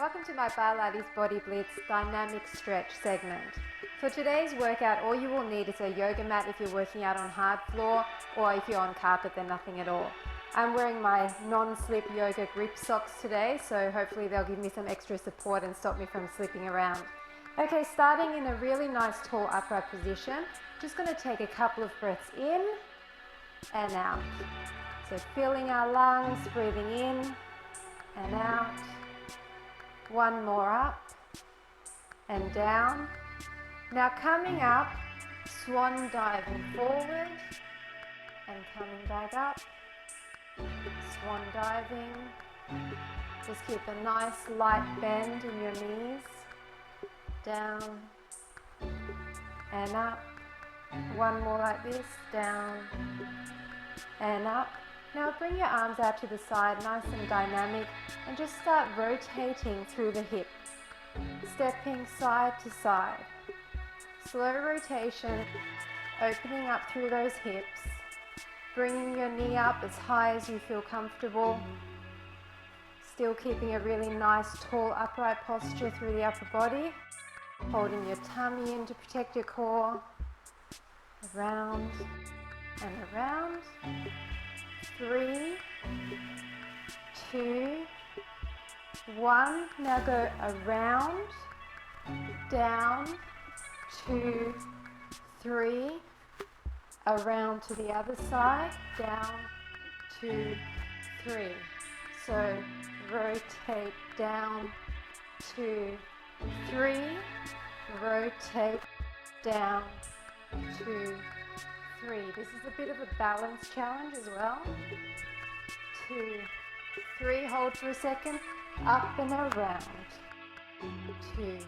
Welcome to my BARLATES Body Blitz dynamic stretch segment. For today's workout, all you will need is a yoga mat if you're working out on hard floor, or if you're on carpet, then nothing at all. I'm wearing my non-slip yoga grip socks today, so hopefully they'll give me some extra support and stop me from slipping around. Okay, starting in a really nice tall upright position, just going to take a couple of breaths in and out. So filling our lungs, breathing in and out. One more up and down. Now coming up, swan diving forward and coming back up. Swan diving. Just keep a nice light bend in your knees. Down and up. One more like this. Down and up. Now bring your arms out to the side, nice and dynamic, and just start rotating through the hip, stepping side to side. Slow rotation, opening up through those hips, bringing your knee up as high as you feel comfortable, still keeping a really nice tall upright posture through the upper body, holding your tummy in to protect your core, around and around. 3, 2, 1. Now go around, down, 2, 3, around to the other side, down, 2, 3. So rotate down, 2, 3, rotate down, 2, 3. This is a bit of a balance challenge as well. 2, 3, hold for a second, up and around. 2,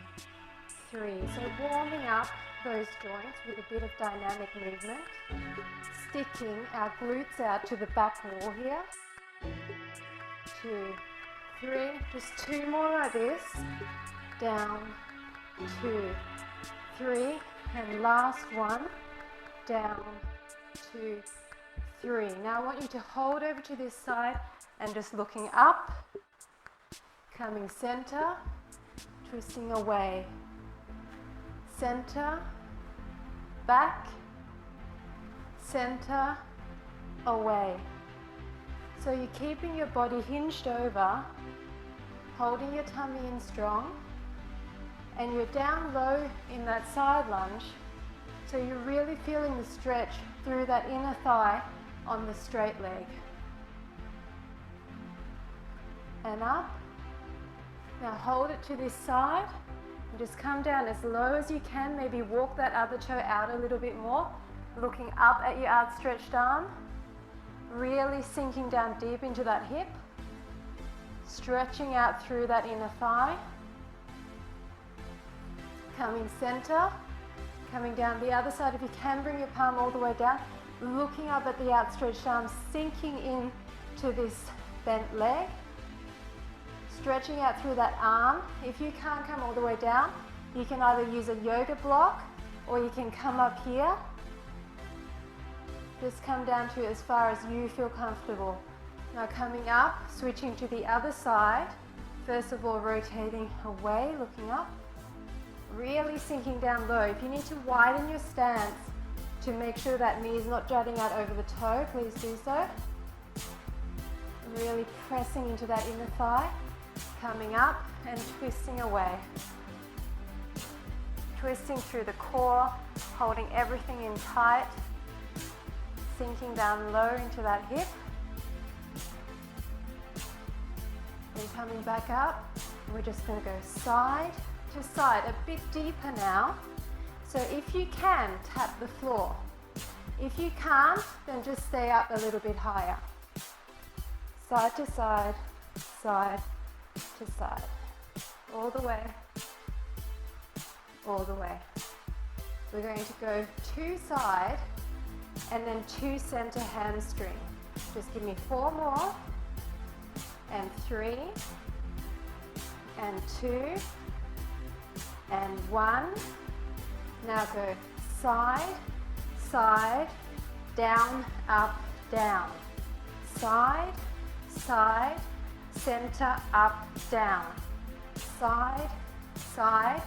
3. So warming up those joints with a bit of dynamic movement. Sticking our glutes out to the back wall here. 2, 3, just 2 more like this. Down, 2, 3, and last one. Down, 2, 3. Now I want you to hold over to this side and just looking up, coming center, twisting away, center, back, center, away. So you're keeping your body hinged over, holding your tummy in strong, and you're down low in that side lunge. So you're really feeling the stretch through that inner thigh on the straight leg. And up. Now hold it to this side and just come down as low as you can. Maybe walk that other toe out a little bit more, looking up at your outstretched arm. Really sinking down deep into that hip. Stretching out through that inner thigh. Coming center. Coming down the other side, if you can bring your palm all the way down, looking up at the outstretched arm, sinking in to this bent leg, stretching out through that arm. If you can't come all the way down, you can either use a yoga block or you can come up here. Just come down to as far as you feel comfortable. Now coming up, switching to the other side. First of all, rotating away, looking up. Really sinking down low. If you need to widen your stance to make sure that knee is not jutting out over the toe, please do so. Really pressing into that inner thigh. Coming up and twisting away. Twisting through the core, holding everything in tight. Sinking down low into that hip. Then coming back up. We're just going to go side to side, a bit deeper now. So if you can, tap the floor. If you can't, then just stay up a little bit higher. Side to side, side to side. All the way, all the way. We're going to go 2 side and then 2 center hamstring. Just give me 4 more, and 3, and 2, and 1. Now go side, side, down, up, down. Side, side, center, up, down. side, side,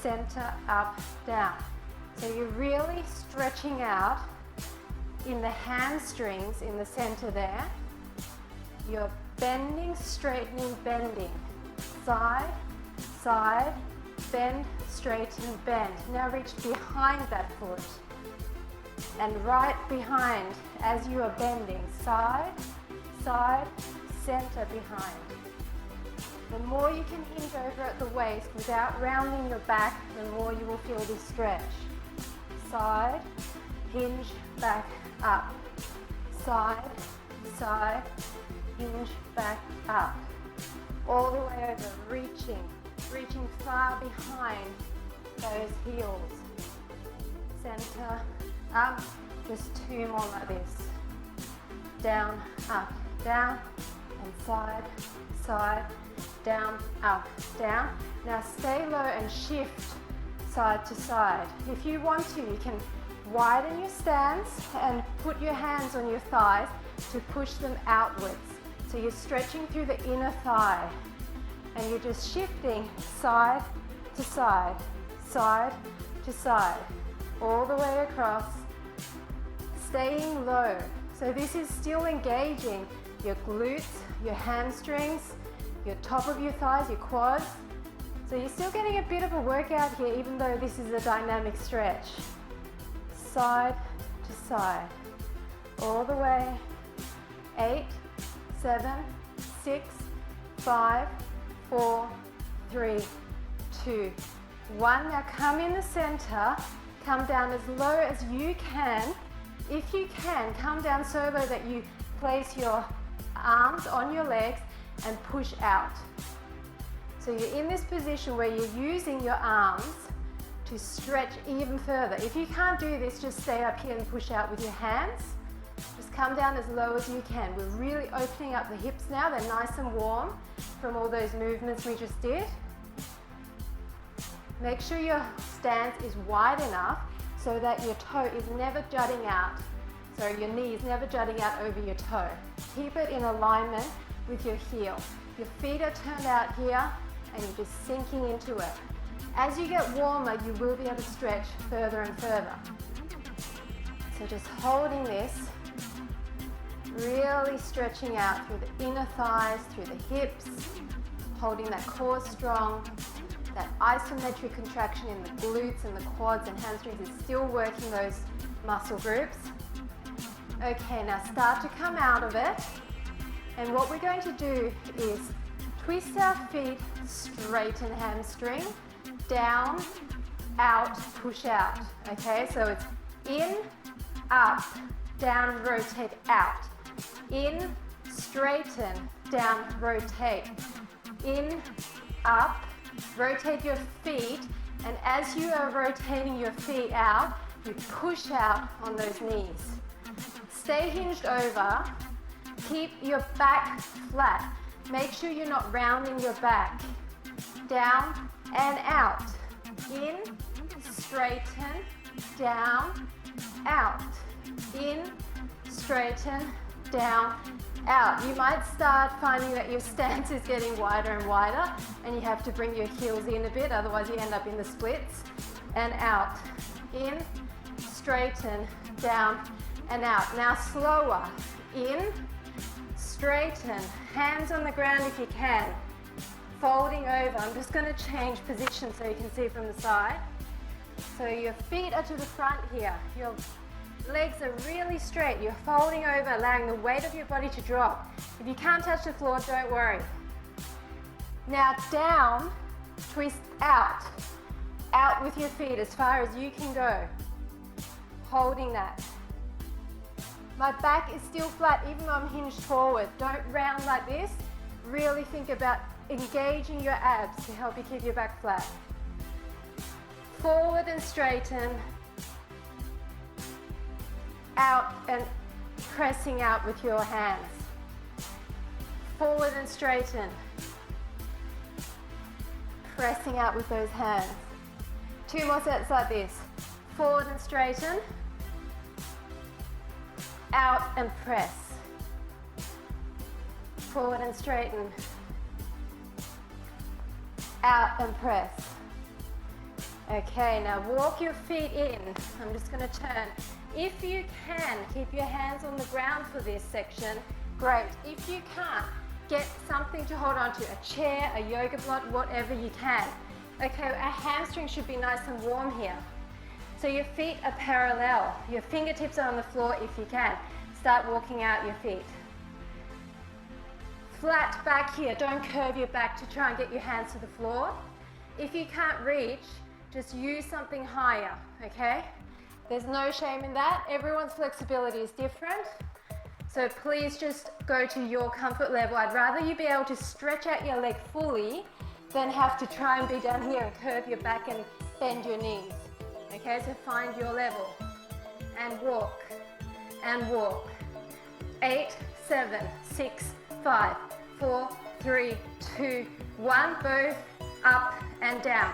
center, up, down. So you're really stretching out in the hamstrings in the center there. You're bending, straightening, bending. Side, side, bend, straighten, bend. Now reach behind that foot and right behind as you are bending. Side, side, center, behind. The more you can hinge over at the waist without rounding your back, the more you will feel this stretch. Side, hinge, back, up. Side, side, hinge, back, up. All the way over, reaching far behind those heels. Center, up, just 2 more like this. Down, up, down, and side, side, down, up, down. Now stay low and shift side to side. If you want to, you can widen your stance and put your hands on your thighs to push them outwards. So you're stretching through the inner thigh and you're just shifting side to side, side to side, all the way across, staying low. So this is still engaging your glutes, your hamstrings, your top of your thighs, your quads. So you're still getting a bit of a workout here, even though this is a dynamic stretch. Side to side, all the way. 8, 7, 6, 5, 4, 3, 2, 1. Now come in the center, come down as low as you can. If you can, come down so low that you place your arms on your legs and push out. So you're in this position where you're using your arms to stretch even further. If you can't do this, just stay up here and push out with your hands. Just come down as low as you can. We're really opening up the hips now. They're nice and warm from all those movements we just did. Make sure your stance is wide enough so that your toe is never jutting out. So your knee is never jutting out over your toe. Keep it in alignment with your heel. Your feet are turned out here and you're just sinking into it. As you get warmer, you will be able to stretch further and further. So just holding this, really stretching out through the inner thighs, through the hips, holding that core strong. That isometric contraction in the glutes and the quads and hamstrings is still working those muscle groups. Okay, now start to come out of it. And what we're going to do is twist our feet, straighten hamstring, down, out, push out. Okay, so it's in, up, down, rotate, out. In, straighten, down, rotate. In, up, rotate your feet, and as you are rotating your feet out, you push out on those knees. Stay hinged over. Keep your back flat. Make sure you're not rounding your back. Down and out. In, straighten, down, out. In, straighten, down, out. You might start finding that your stance is getting wider and wider and you have to bring your heels in a bit, otherwise you end up in the splits. And out. In, straighten, down, and out. Now slower. In, straighten, hands on the ground if you can. Folding over. I'm just going to change position so you can see from the side. So your feet are to the front here. Your legs are really straight. You're folding over, allowing the weight of your body to drop. If you can't touch the floor, don't worry. Now down, twist out. Out with your feet as far as you can go. Holding that. My back is still flat even though I'm hinged forward. Don't round like this. Really think about engaging your abs to help you keep your back flat. Forward and straighten. Out and pressing out with your hands. Forward and straighten. Pressing out with those hands. 2 more sets like this. Forward and straighten. Out and press. Forward and straighten. out and press. Okay, now walk your feet in. I'm just going to turn. If you can, keep your hands on the ground for this section. Great. If you can't, get something to hold on to, a chair, a yoga block, whatever you can. Okay, our hamstrings should be nice and warm here. So your feet are parallel. Your fingertips are on the floor if you can. Start walking out your feet. Flat back here. Don't curve your back to try and get your hands to the floor. If you can't reach, just use something higher, okay? There's no shame in that. Everyone's flexibility is different. So please just go to your comfort level. I'd rather you be able to stretch out your leg fully than have to try and be down here and curve your back and bend your knees. Okay, so find your level. And walk. And walk. 8, 7, 6, 5, 4, 3, 2, 1. Both up and down.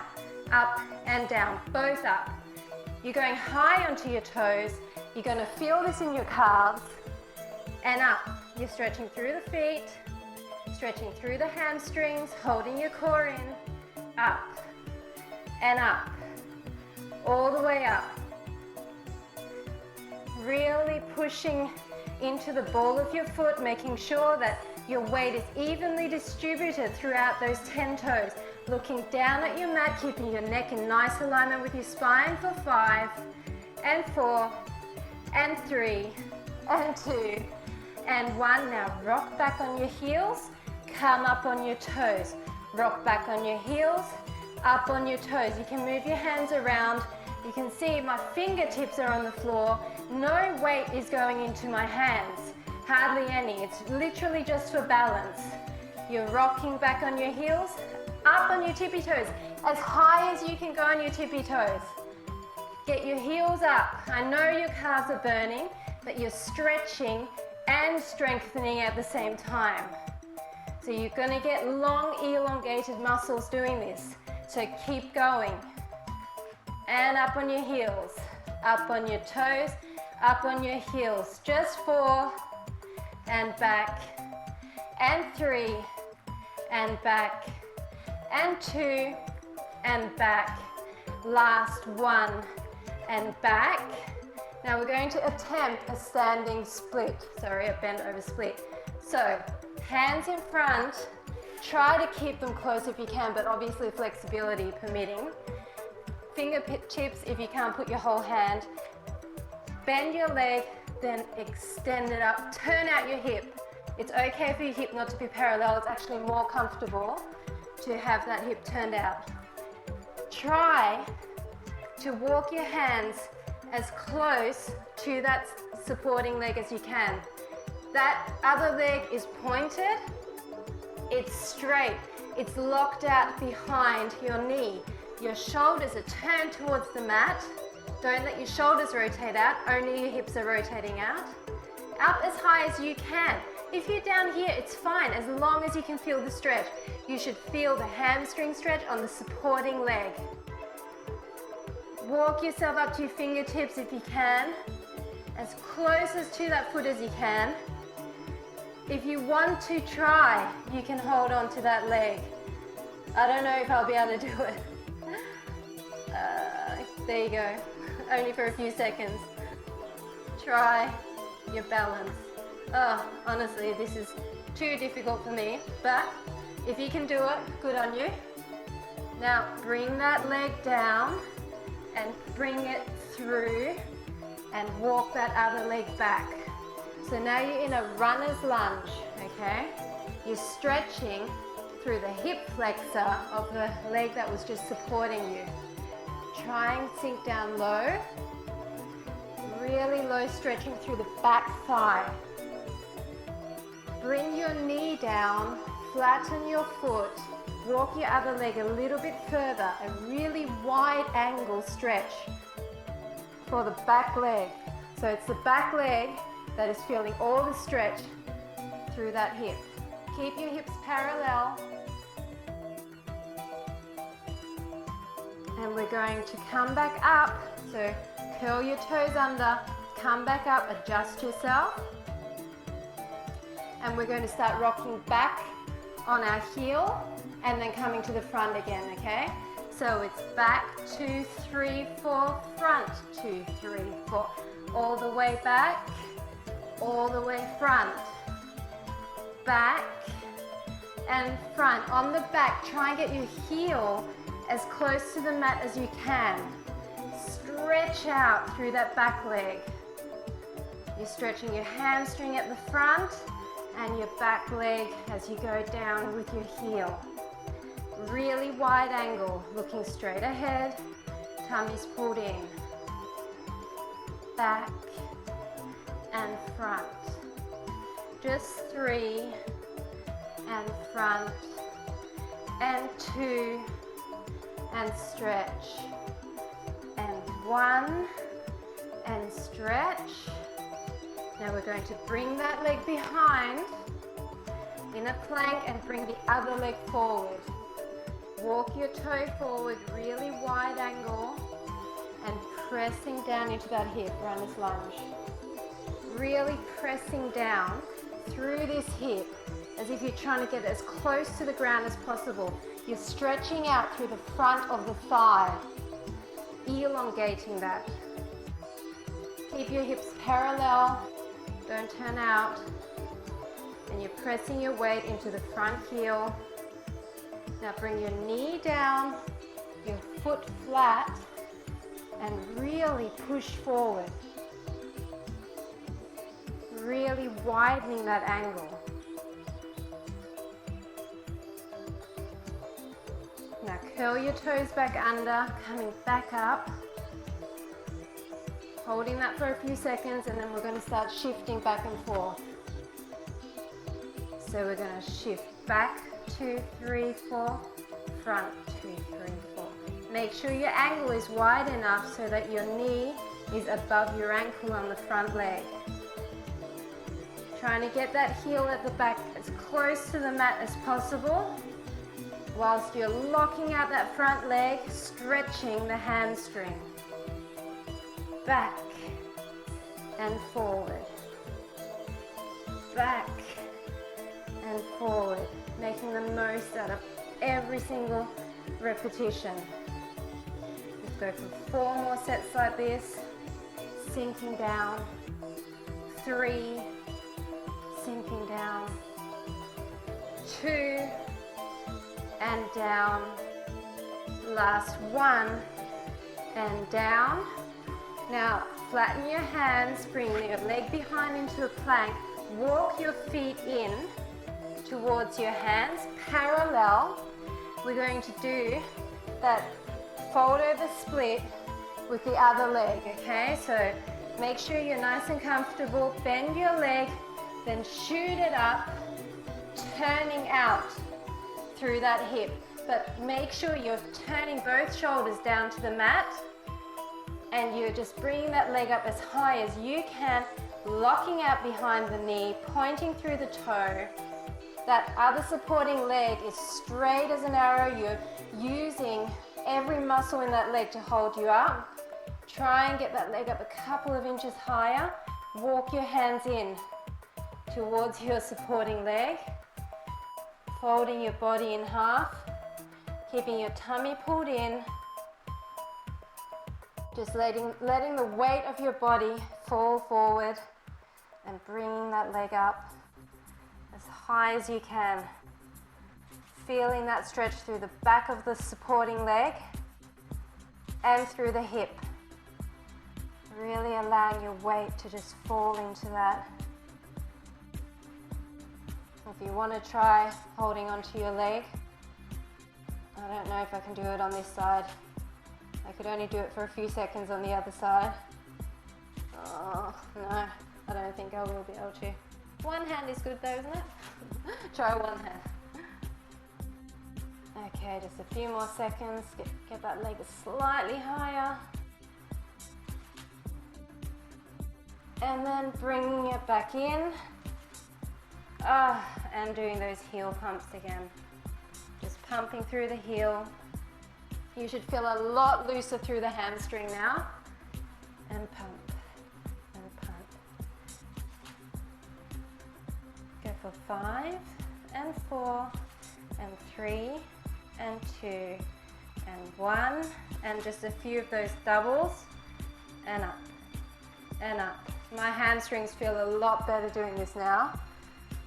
Up and down, both up. You're going high onto your toes. You're going to feel this in your calves. And up. You're stretching through the feet, stretching through the hamstrings, holding your core in. Up and up. All the way up. Really pushing into the ball of your foot, making sure that your weight is evenly distributed throughout those 10 toes. Looking down at your mat, keeping your neck in nice alignment with your spine for 5, and 4, and 3, and 2, and 1. Now rock back on your heels, come up on your toes. Rock back on your heels, up on your toes. You can move your hands around. You can see my fingertips are on the floor. No weight is going into my hands, hardly any. It's literally just for balance. You're rocking back on your heels, up on your tippy toes, as high as you can go on your tippy toes. Get your heels up. I know your calves are burning, but you're stretching and strengthening at the same time. So you're going to get long, elongated muscles doing this. So keep going. And up on your heels, up on your toes, up on your heels. Just 4, and back, and 3, and back, and 2, and back. Last 1, and back. Now we're going to attempt a standing split. Sorry, a bend over split. So, hands in front. Try to keep them close if you can, but obviously flexibility permitting. Fingertips if you can't put your whole hand. Bend your leg, then extend it up. Turn out your hip. It's okay for your hip not to be parallel. It's actually more comfortable to have that hip turned out. Try to walk your hands as close to that supporting leg as you can. That other leg is pointed. It's straight. It's locked out behind your knee. Your shoulders are turned towards the mat. Don't let your shoulders rotate out. Only your hips are rotating out. Up as high as you can. If you're down here, it's fine as long as you can feel the stretch. You should feel the hamstring stretch on the supporting leg. Walk yourself up to your fingertips if you can. As close as to that foot as you can. If you want to try, you can hold on to that leg. I don't know if I'll be able to do it. There you go. Only for a few seconds. Try your balance. Oh, honestly, this is too difficult for me, but if you can do it, good on you. Now, bring that leg down and bring it through and walk that other leg back. So now you're in a runner's lunge, okay? You're stretching through the hip flexor of the leg that was just supporting you. Try and sink down low. Really low stretching through the back thigh. Bring your knee down, flatten your foot, walk your other leg a little bit further, a really wide angle stretch for the back leg. So it's the back leg that is feeling all the stretch through that hip. Keep your hips parallel. And we're going to come back up. So curl your toes under, come back up, adjust yourself. And we're going to start rocking back on our heel and then coming to the front again, okay? So it's back, 2, 3, 4, front, 2, 3, 4. All the way back, all the way front. Back and front. On the back, try and get your heel as close to the mat as you can. Stretch out through that back leg. You're stretching your hamstring at the front and your back leg as you go down with your heel. Really wide angle, looking straight ahead, tummy's pulled in. Back and front. Just 3 and front and 2 and stretch and 1 and stretch. Now we're going to bring that leg behind in a plank and bring the other leg forward. Walk your toe forward, really wide angle, and pressing down into that hip, runner's lunge. Really pressing down through this hip as if you're trying to get as close to the ground as possible. You're stretching out through the front of the thigh, elongating that. Keep your hips parallel, don't turn out, and you're pressing your weight into the front heel. Now bring your knee down, your foot flat, and really push forward. Really widening that angle. Now curl your toes back under, coming back up. Holding that for a few seconds, and then we're going to start shifting back and forth. So we're going to shift back, 2, 3, 4, front, 2, 3, 4. Make sure your angle is wide enough so that your knee is above your ankle on the front leg. Trying to get that heel at the back as close to the mat as possible, whilst you're locking out that front leg, stretching the hamstring. Back and forward. Back and forward. Making the most out of every single repetition. Let's go for 4 more sets like this. Sinking down. 3. Sinking down. 2. And down. Last 1. And down. Now, flatten your hands, bring your leg behind into a plank. Walk your feet in towards your hands, parallel. We're going to do that fold over split with the other leg, okay? So make sure you're nice and comfortable. Bend your leg, then shoot it up, turning out through that hip. But make sure you're turning both shoulders down to the mat, and you're just bringing that leg up as high as you can, locking out behind the knee, pointing through the toe. That other supporting leg is straight as an arrow. You're using every muscle in that leg to hold you up. Try and get that leg up a couple of inches higher. Walk your hands in towards your supporting leg. Folding your body in half. Keeping your tummy pulled in. Just letting the weight of your body fall forward and bringing that leg up as high as you can. Feeling that stretch through the back of the supporting leg and through the hip. Really allowing your weight to just fall into that. If you want to try holding onto your leg, I don't know if I can do it on this side. I could only do it for a few seconds on the other side. Oh, no, I don't think I will be able to. One hand is good though, isn't it? Try one hand. Okay, just a few more seconds. Get that leg slightly higher. And then bringing it back in. And doing those heel pumps again. Just pumping through the heel. You should feel a lot looser through the hamstring now. And pump, and pump. Go for 5, and 4, and 3 and 2 and 1, and just a few of those doubles, and up and up. My hamstrings feel a lot better doing this now,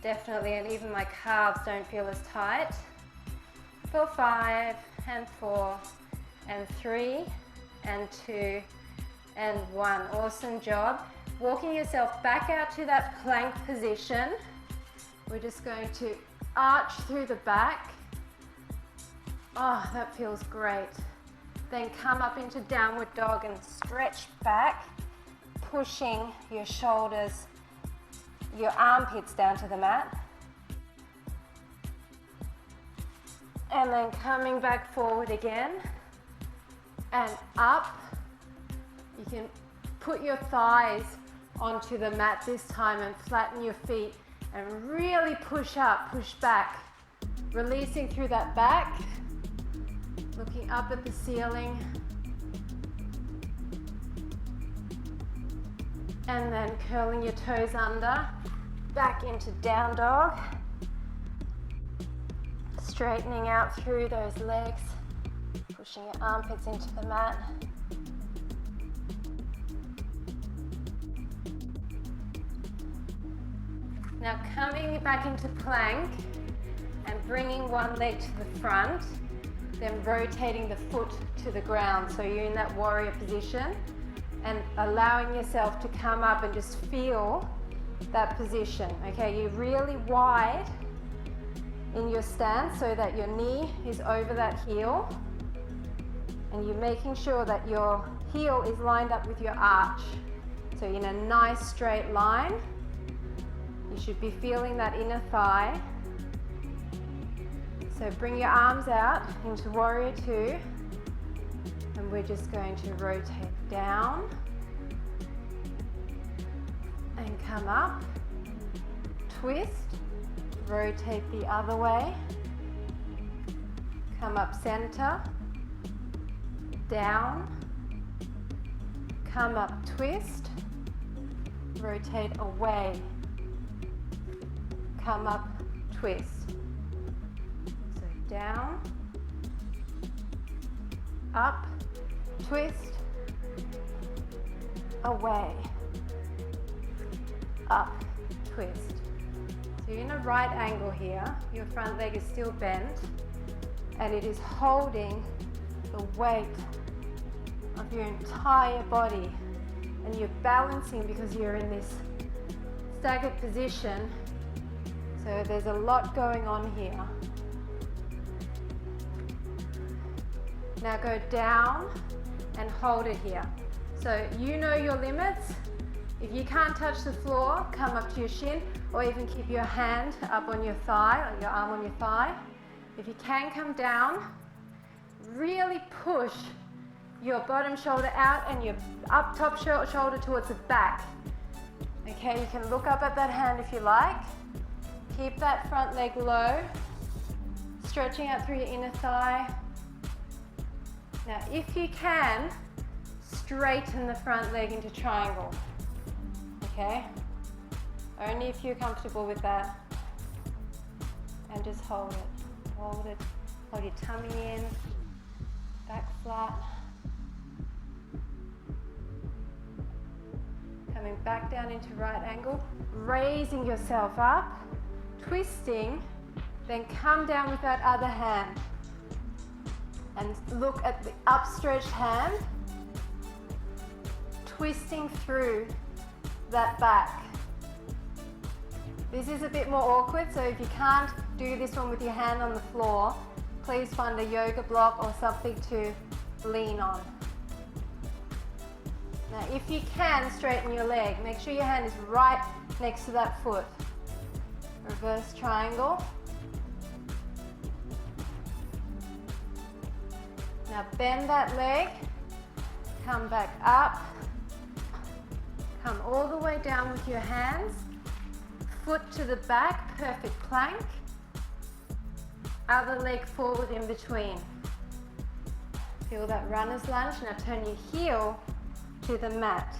definitely, and even my calves don't feel as tight. For 5 and 4 and 3 and 2 and 1. Awesome job. Walking yourself back out to that plank position. We're just going to arch through the back. Oh, that feels great. Then come up into downward dog and stretch back, pushing your shoulders, your armpits down to the mat. And then coming back forward again and up. You can put your thighs onto the mat this time and flatten your feet and really push up, push back, releasing through that back, looking up at the ceiling, and then curling your toes under, back into down dog, straightening out through those legs, pushing your armpits into the mat. Now coming back into plank and bringing one leg to the front, then rotating the foot to the ground. So you're in that warrior position and allowing yourself to come up and just feel that position. Okay, you're really wide in your stance so that your knee is over that heel, and you're making sure that your heel is lined up with your arch. So in a nice straight line. You should be feeling that inner thigh. So bring your arms out into warrior 2, and we're just going to rotate down and come up, twist, rotate the other way, come up center, down, come up, twist, rotate away, come up, twist. So down, up, twist, away, up, twist. So you're in a right angle here. Your front leg is still bent, and it is holding the weight of your entire body, and you're balancing because you're in this staggered position. So there's a lot going on here. Now go down and hold it here. So you know your limits. If you can't touch the floor, come up to your shin, or even keep your hand up on your thigh, or your arm on your thigh. If you can come down, really push your bottom shoulder out and your up top shoulder towards the back. Okay, you can look up at that hand if you like. Keep that front leg low, stretching out through your inner thigh. Now, if you can, straighten the front leg into triangle. Okay? Only if you're comfortable with that. And just hold it. Hold it. Hold your tummy in. Back flat. Coming back down into right angle. Raising yourself up. Twisting. Then come down with that other hand. And look at the upstretched hand. Twisting through that back. This is a bit more awkward, so if you can't do this one with your hand on the floor, please find a yoga block or something to lean on. Now, if you can, straighten your leg. Make sure your hand is right next to that foot. Reverse triangle. Now bend that leg, come back up, come all the way down with your hands, foot to the back, perfect plank, other leg forward in between. Feel that runner's lunge. Now turn your heel to the mat.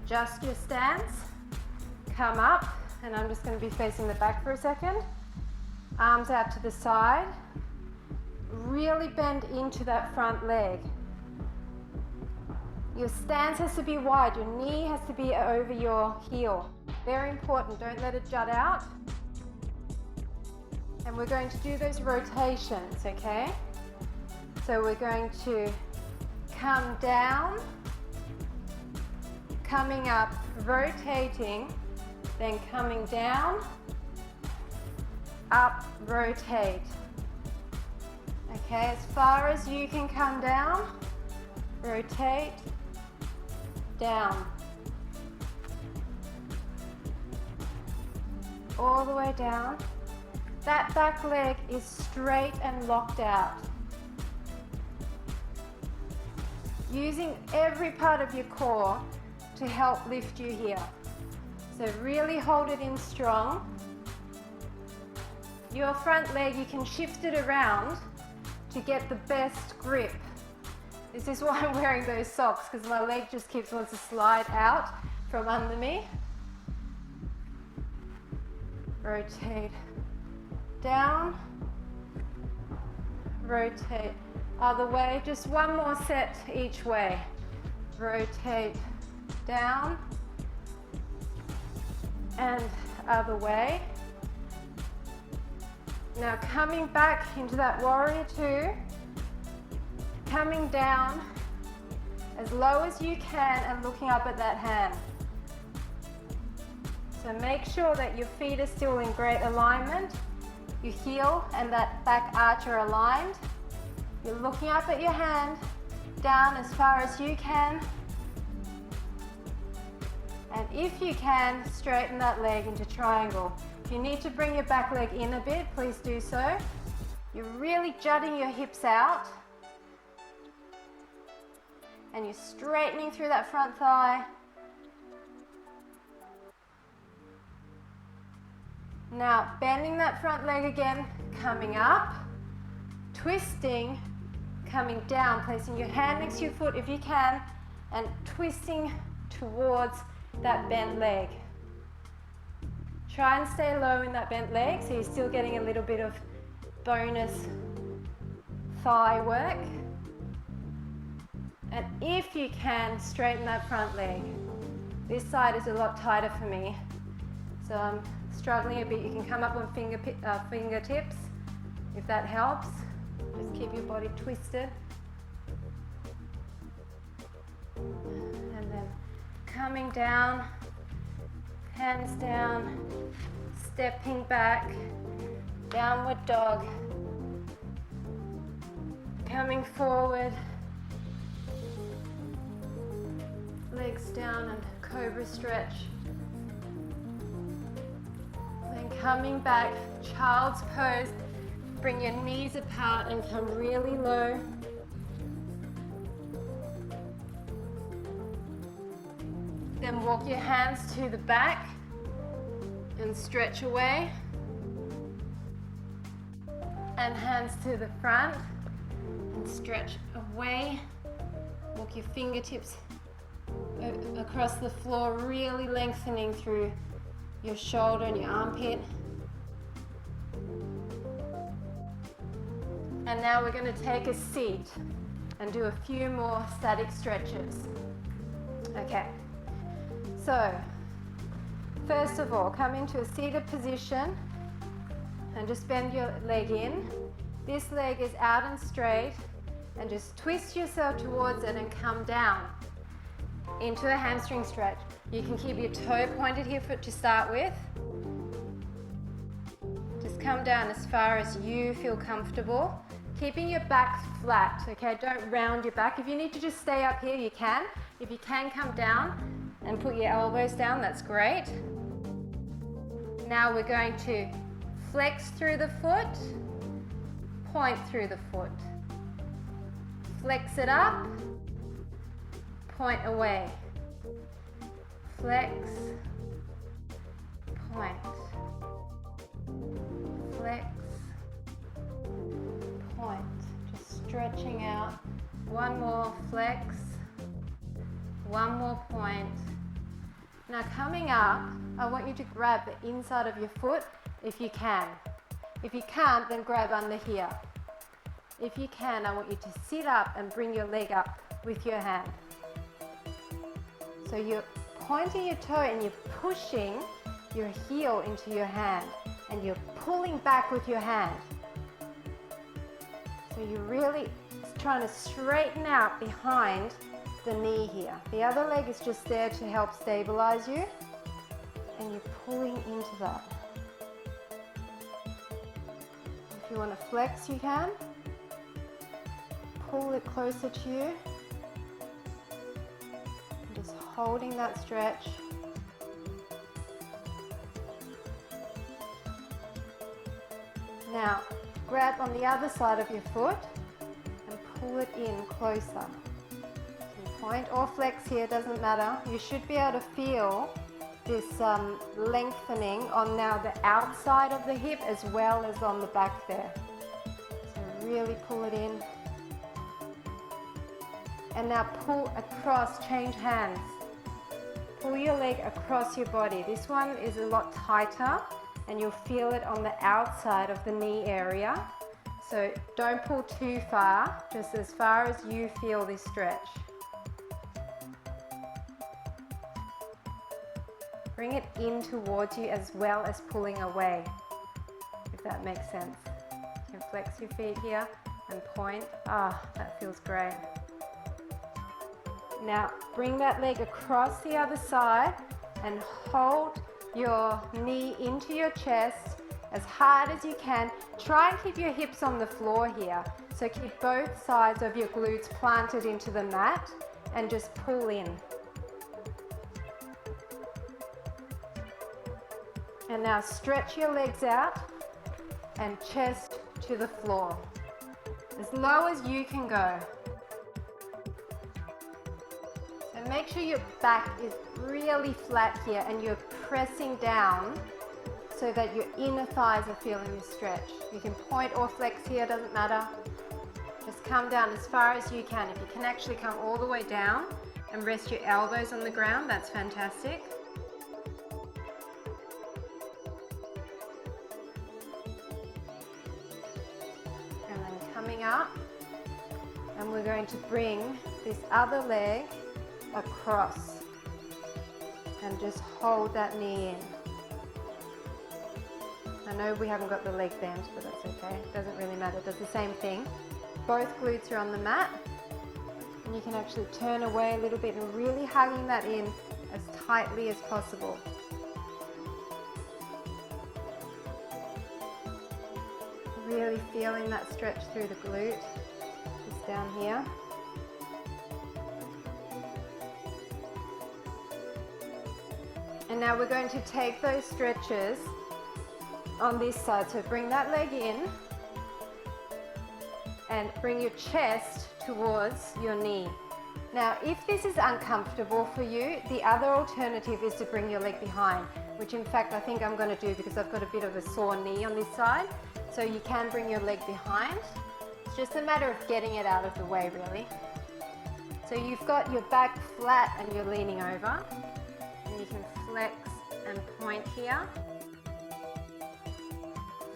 Adjust your stance, come up, and I'm just going to be facing the back for a second. Arms out to the side. Really bend into that front leg. Your stance has to be wide. Your knee has to be over your heel. Very important. Don't let it jut out. And we're going to do those rotations, okay? So we're going to come down, coming up, rotating, then coming down, up, rotate. Okay, as far as you can come down, rotate, down. All the way down. That back leg is straight and locked out. Using every part of your core to help lift you here. So really hold it in strong. Your front leg, you can shift it around to get the best grip. This is why I'm wearing those socks, because my leg just keeps wanting to slide out from under me. Rotate down, rotate other way, just one more set each way. Rotate down and other way. Now coming back into that warrior two, coming down as low as you can and looking up at that hand. So make sure that your feet are still in great alignment. Your heel and that back arch are aligned. You're looking up at your hand, down as far as you can. And if you can, straighten that leg into triangle. If you need to bring your back leg in a bit, please do so. You're really jutting your hips out. And you're straightening through that front thigh. Now, bending that front leg again, coming up, twisting, coming down, placing your hand next to your foot if you can, and twisting towards that bent leg. Try and stay low in that bent leg so you're still getting a little bit of bonus thigh work. And if you can, straighten that front leg. This side is a lot tighter for me, so I'm struggling a bit. You can come up on fingertips if that helps. Just keep your body twisted. And then coming down, hands down, stepping back, downward dog, coming forward, legs down and cobra stretch. Then coming back, child's pose, bring your knees apart and come really low. Then walk your hands to the back and stretch away. And hands to the front and stretch away. Walk your fingertips across the floor, really lengthening through your shoulder and your armpit. And now we're going to take a seat and do a few more static stretches. Okay, so first of all, come into a seated position and just bend your leg in. This leg is out and straight, and just twist yourself towards it and come down into a hamstring stretch. You can keep your toe pointed here to start with. Just come down as far as you feel comfortable. Keeping your back flat, okay? Don't round your back. If you need to just stay up here, you can. If you can come down and put your elbows down, that's great. Now we're going to flex through the foot, point through the foot. Flex it up, point away. Flex, point. Flex, point. Just stretching out. One more flex, one more point. Now coming up, I want you to grab the inside of your foot if you can. If you can't, then grab under here. If you can, I want you to sit up and bring your leg up with your hand. So you're pointing your toe and you're pushing your heel into your hand and you're pulling back with your hand. So you're really trying to straighten out behind the knee here. The other leg is just there to help stabilize you, and you're pulling into that. If you want to flex, you can. Pull it closer to you. And just holding that stretch. Now, grab on the other side of your foot and pull it in closer. So point or flex here, doesn't matter. You should be able to feel this lengthening on now the outside of the hip as well as on the back there. So really pull it in. And now pull across, change hands. Pull your leg across your body. This one is a lot tighter and you'll feel it on the outside of the knee area. So don't pull too far, just as far as you feel this stretch. Bring it in towards you as well as pulling away, if that makes sense. You can flex your feet here and point. Ah, that feels great. Now bring that leg across the other side and hold your knee into your chest as hard as you can. Try and keep your hips on the floor here. So keep both sides of your glutes planted into the mat and just pull in. And now stretch your legs out and chest to the floor. As low as you can go. So make sure your back is really flat here and you're pressing down so that your inner thighs are feeling the stretch. You can point or flex here, doesn't matter. Just come down as far as you can. If you can actually come all the way down and rest your elbows on the ground, that's fantastic. And then coming up, and we're going to bring this other leg across and just hold that knee in. I know we haven't got the leg bent, but that's okay. It doesn't really matter. It does the same thing. Both glutes are on the mat. And you can actually turn away a little bit and really hugging that in as tightly as possible. Really feeling that stretch through the glute. Just down here. And now we're going to take those stretches on this side. So bring that leg in and bring your chest towards your knee. Now, if this is uncomfortable for you, the other alternative is to bring your leg behind, which in fact I think I'm going to do because I've got a bit of a sore knee on this side. So you can bring your leg behind. It's just a matter of getting it out of the way, really. So you've got your back flat and you're leaning over. And you can flex and point here.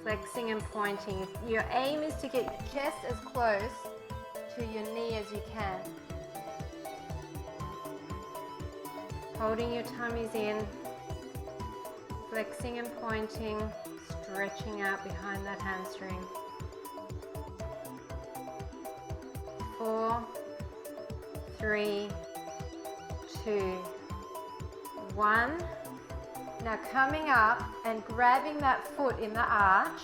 Flexing and pointing. Your aim is to get your chest as close to your knee as you can. Holding your tummies in, flexing and pointing, stretching out behind that hamstring. 4, 3, 2, 1. Now coming up and grabbing that foot in the arch.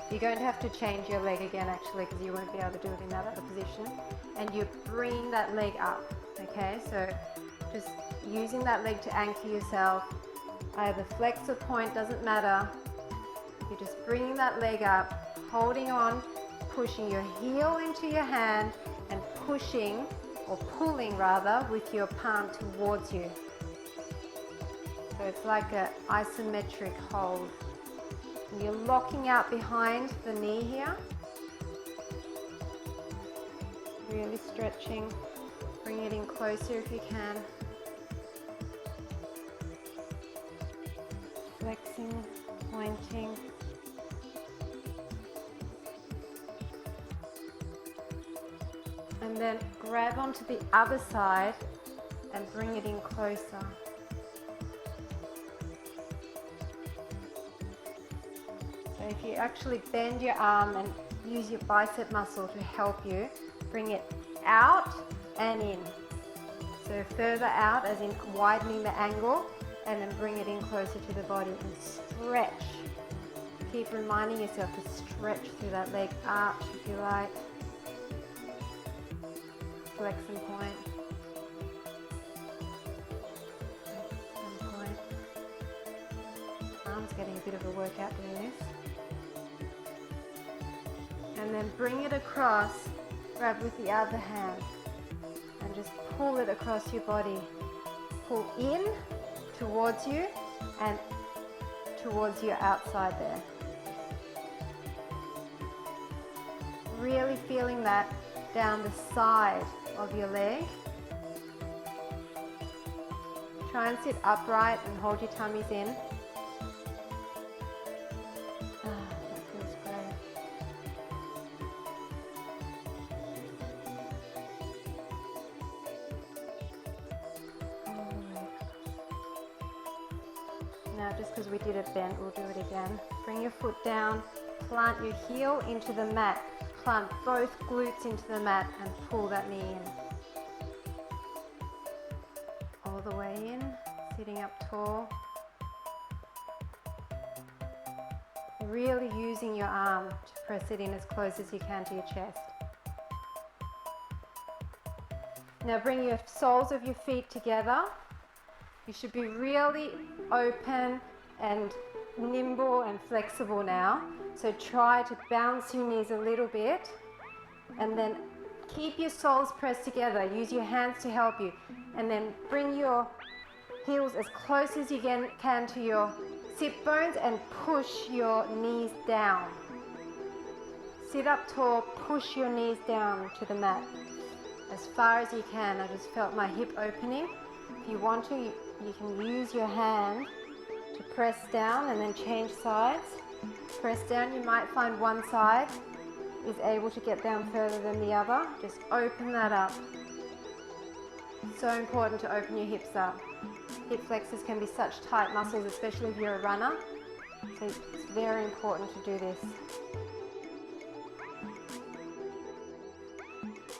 You're going to have to change your leg again actually because you won't be able to do it in that other position. And you're bringing that leg up, okay? So just using that leg to anchor yourself. Either flex or point, doesn't matter. You're just bringing that leg up, holding on, pushing your heel into your hand and pushing, or pulling rather, with your palm towards you. So it's like an isometric hold. And you're locking out behind the knee here. Really stretching. Bring it in closer if you can. Flexing, pointing. then grab onto the other side and bring it in closer. So if you actually bend your arm and use your bicep muscle to help you, bring it out and in. So further out, as in widening the angle, and then bring it in closer to the body and stretch. Keep reminding yourself to stretch through that leg arch if you like. Flex and point. And point. Arm's getting a bit of a workout doing this. And then bring it across, grab with the other hand, and just pull it across your body. Pull in towards you and towards your outside there. Really feeling that down the side of your leg. Try and sit upright and hold your tummies in. That feels great. Now, just because we did it bent, we'll do it again. Bring your foot down, plant your heel into the mat. Plant both glutes into the mat and pull that knee in. All the way in, sitting up tall. Really using your arm to press it in as close as you can to your chest. Now bring your soles of your feet together. You should be really open and nimble and flexible now. So try to bounce your knees a little bit and then keep your soles pressed together. Use your hands to help you. And then bring your heels as close as you can to your sit bones and push your knees down. Sit up tall, push your knees down to the mat as far as you can. I just felt my hip opening. If you want to, you can use your hand to press down and then change sides. Press down, you might find one side is able to get down further than the other. Just open that up. So important to open your hips up. Hip flexors can be such tight muscles, especially if you're a runner. So it's very important to do this.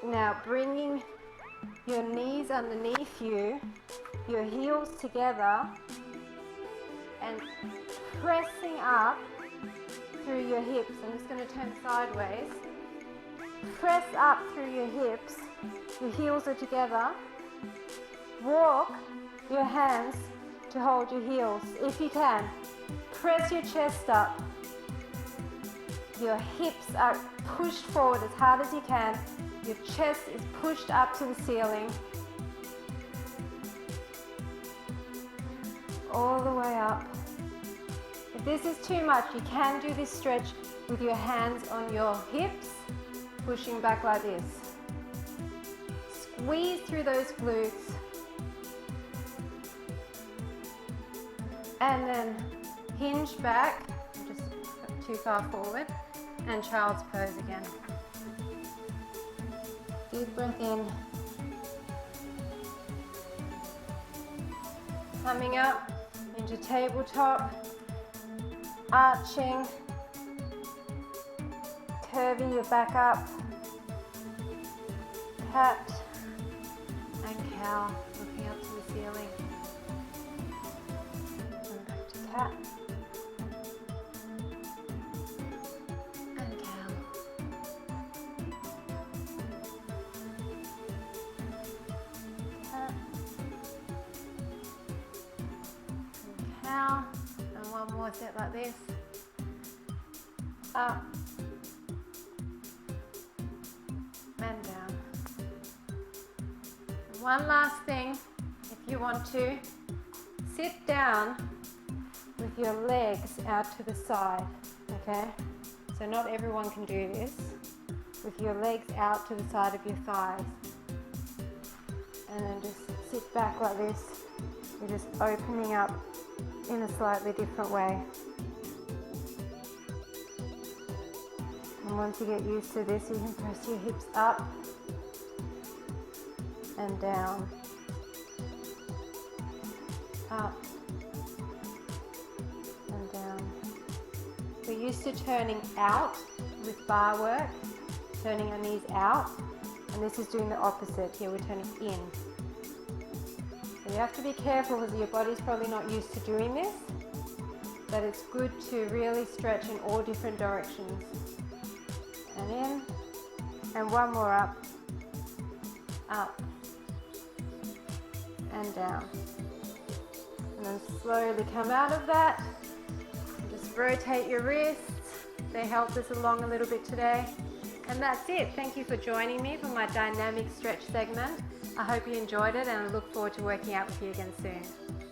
Now bringing your knees underneath you, your heels together, and pressing up through your hips. I'm just going to turn sideways. Press up through your hips. Your heels are together. Walk your hands to hold your heels if you can. Press your chest up. Your hips are pushed forward as hard as you can. Your chest is pushed up to the ceiling. All the way up. If this is too much, you can do this stretch with your hands on your hips, pushing back like this. Squeeze through those glutes. And then hinge back, just too far forward, and child's pose again. Deep breath in. Coming up into tabletop, arching, curving your back up, cat and cow, looking up to the ceiling. And back to cat and cow. Cat and cow. And one more set like this. Up and down. One last thing, if you want to, sit down with your legs out to the side, okay? So not everyone can do this. With your legs out to the side of your thighs. And then just sit back like this. You're just opening up in a slightly different way. And once you get used to this, you can press your hips up and down, up and down. We're used to turning out with bar work, turning our knees out, and this is doing the opposite. Here we're turning in. So you have to be careful because your body's probably not used to doing this, but it's good to really stretch in all different directions. And in, and one more up, and down. And then slowly come out of that. Just rotate your wrists. They helped us along a little bit today. And that's it. Thank you for joining me for my dynamic stretch segment. I hope you enjoyed it and I look forward to working out with you again soon.